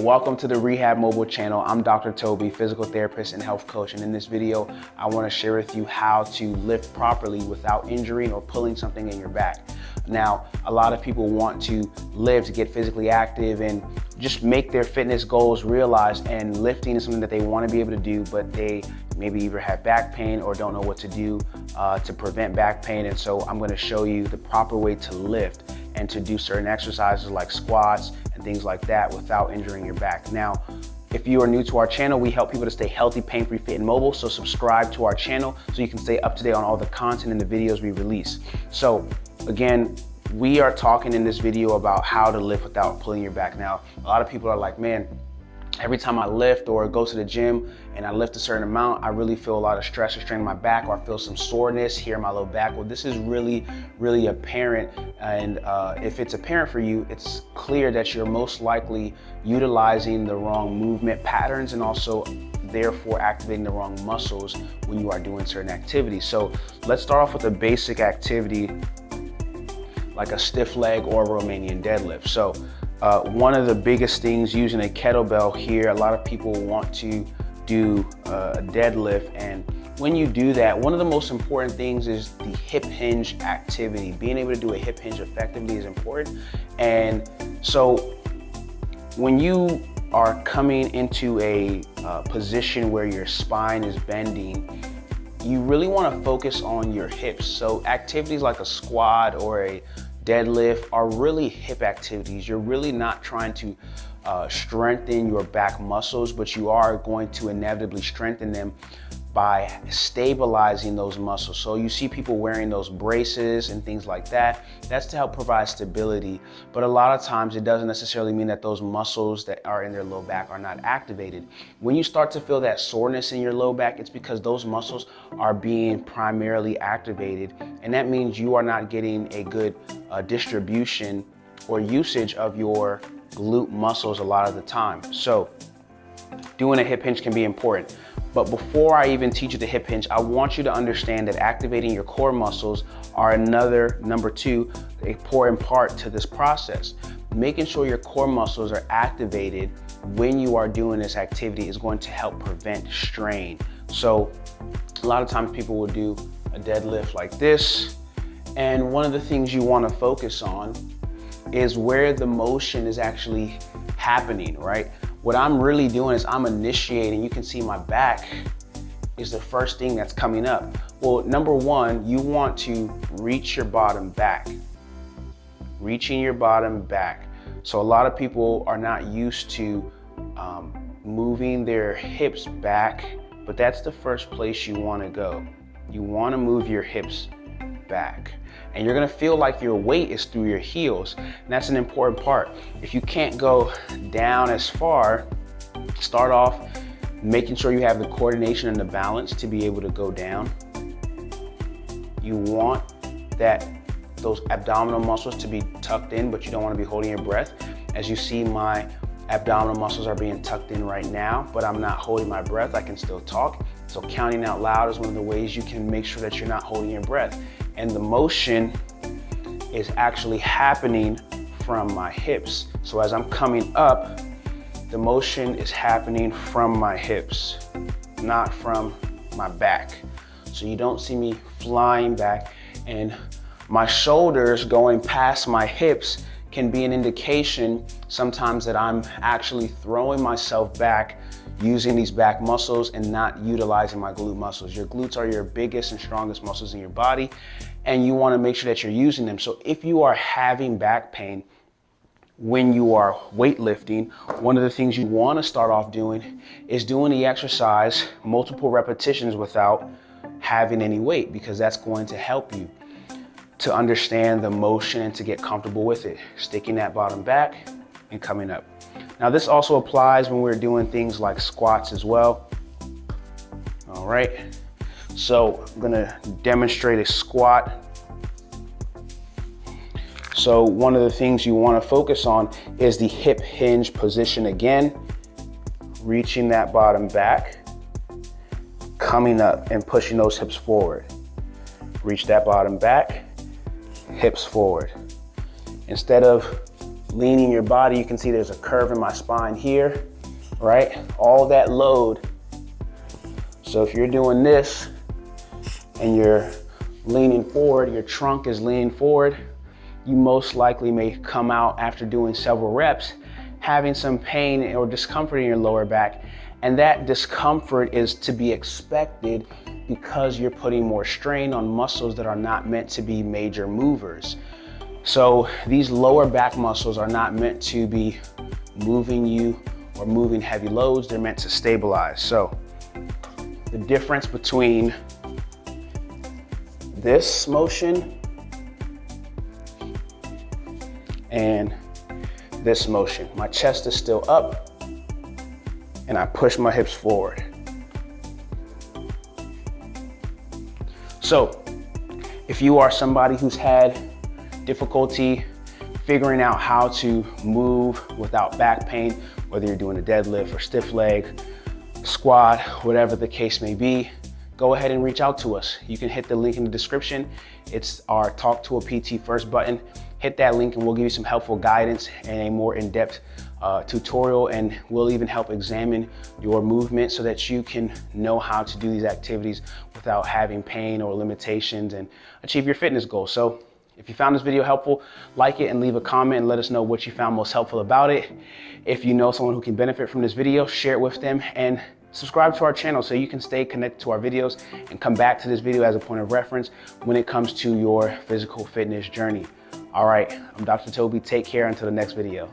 welcome to the Rehab mobile channel. I'm Dr. Toby, physical therapist and health coach. And in this video, I want to share with you how to lift properly without injuring or pulling something in your back. Now, a lot of people want to live to get physically active and just make their fitness goals realized, and lifting is something that they want to be able to do, but they maybe either have back pain or don't know what to do to prevent back pain. And so I'm going to show you the proper way to lift and to do certain exercises like squats and things like that without injuring your back. Now, if you are new to our channel, we help people to stay healthy, pain-free, fit, and mobile. So subscribe to our channel so you can stay up to date on all the content and the videos we release. So again, we are talking in this video about how to lift without pulling your back. Now, a lot of people are like, man, every time I lift or go to the gym and I lift a certain amount, I really feel a lot of stress or strain in my back, or I feel some soreness here in my low back. Well, this is really apparent. And if it's apparent for you, it's clear that you're most likely utilizing the wrong movement patterns and also therefore activating the wrong muscles when you are doing certain activities. So let's start off with a basic activity like a stiff leg or a Romanian deadlift. So one of the biggest things using a kettlebell here, a lot of people want to do a deadlift, and when you do that, one of the most important things is the hip hinge activity. Being able to do a hip hinge effectively is important. And so when you are coming into a position where your spine is bending, you really want to focus on your hips. So activities like a squat or a deadlift are really hip activities. You're really not trying to strengthen your back muscles, but you are going to inevitably strengthen them by stabilizing those muscles. So you see people wearing those braces and things like that. That's to help provide stability. But a lot of times it doesn't necessarily mean that those muscles that are in their low back are not activated. When you start to feel that soreness in your low back, it's because those muscles are being primarily activated. And that means you are not getting a good distribution or usage of your glute muscles a lot of the time. So doing a hip hinge can be important. But before I even teach you the hip hinge, I want you to understand that activating your core muscles are number two, important part to this process. Making sure your core muscles are activated when you are doing this activity is going to help prevent strain. So a lot of times people will do a deadlift like this, and one of the things you want to focus on is where the motion is actually happening, right? What I'm really doing is I'm initiating. You can see my back is the first thing that's coming up. Well, number one, you want to reach your bottom back. Reaching your bottom back. So a lot of people are not used to moving their hips back, but that's the first place you want to go. You want to move your hips back. And you're gonna feel like your weight is through your heels. And that's an important part. If you can't go down as far, start off making sure you have the coordination and the balance to be able to go down. You want those abdominal muscles to be tucked in, but you don't want to be holding your breath. As you see, my abdominal muscles are being tucked in right now, but I'm not holding my breath. I can still talk. So counting out loud is one of the ways you can make sure that you're not holding your breath. And the motion is actually happening from my hips. So as I'm coming up, the motion is happening from my hips, not from my back. So you don't see me flying back, and my shoulders going past my hips can be an indication sometimes that I'm actually throwing myself back using these back muscles and not utilizing my glute muscles. Your glutes are your biggest and strongest muscles in your body, and you want to make sure that you're using them. So if you are having back pain when you are weightlifting, one of the things you want to start off doing is doing the exercise multiple repetitions without having any weight, because that's going to help you to understand the motion and to get comfortable with it. Sticking that bottom back and coming up. Now this also applies when we're doing things like squats as well. All right, so I'm gonna demonstrate a squat. So one of the things you wanna focus on is the hip hinge position again, reaching that bottom back, coming up and pushing those hips forward. Reach that bottom back, hips forward. Instead of leaning your body. You can see there's a curve in my spine here, right? All that load. So if you're doing this and you're leaning forward, your trunk is leaning forward, you most likely may come out after doing several reps having some pain or discomfort in your lower back. And that discomfort is to be expected because you're putting more strain on muscles that are not meant to be major movers. So these lower back muscles are not meant to be moving you or moving heavy loads. They're meant to stabilize. So the difference between this motion and this motion, my chest is still up and I push my hips forward. So if you are somebody who's had difficulty figuring out how to move without back pain, whether you're doing a deadlift or stiff leg, squat, whatever the case may be, go ahead and reach out to us. You can hit the link in the description. It's our Talk to a PT First button. Hit that link and we'll give you some helpful guidance and a more in-depth tutorial, and we'll even help examine your movement so that you can know how to do these activities without having pain or limitations and achieve your fitness goals. So if you found this video helpful, like it and leave a comment and let us know what you found most helpful about it. If you know someone who can benefit from this video, share it with them and subscribe to our channel so you can stay connected to our videos and come back to this video as a point of reference when it comes to your physical fitness journey. All right, I'm Dr. Toby. Take care until the next video.